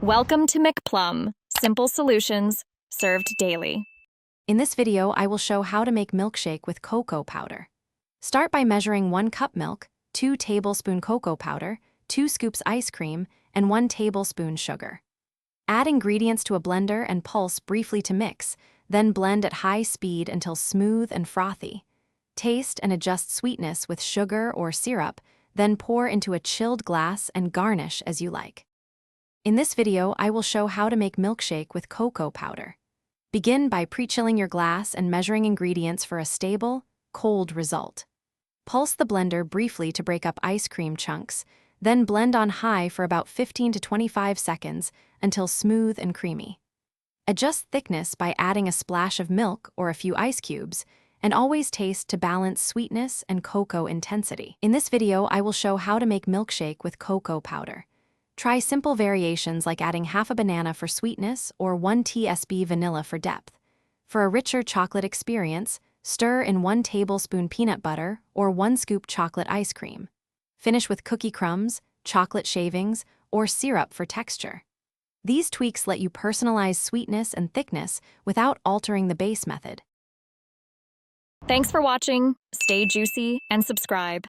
Welcome to McPlum, simple solutions served daily. In this video, I will show how to make milkshake with cocoa powder. Start by measuring 1 cup milk, 2 tablespoon cocoa powder, 2 scoops ice cream, and 1 tablespoon sugar. Add ingredients to a blender and pulse briefly to mix, then blend at high speed until smooth and frothy. Taste and adjust sweetness with sugar or syrup, then pour into a chilled glass and garnish as you like. In this video, I will show how to make milkshake with cocoa powder. Begin by pre-chilling your glass and measuring ingredients for a stable, cold result. Pulse the blender briefly to break up ice cream chunks, then blend on high for about 15 to 25 seconds until smooth and creamy. Adjust thickness by adding a splash of milk or a few ice cubes, and always taste to balance sweetness and cocoa intensity. In this video, I will show how to make milkshake with cocoa powder. Try simple variations like adding half a banana for sweetness or 1 tsp vanilla for depth. For a richer chocolate experience, stir in 1 tablespoon peanut butter or 1 scoop chocolate ice cream. Finish with cookie crumbs, chocolate shavings, or syrup for texture. These tweaks let you personalize sweetness and thickness without altering the base method. Thanks for watching. Stay juicy and subscribe.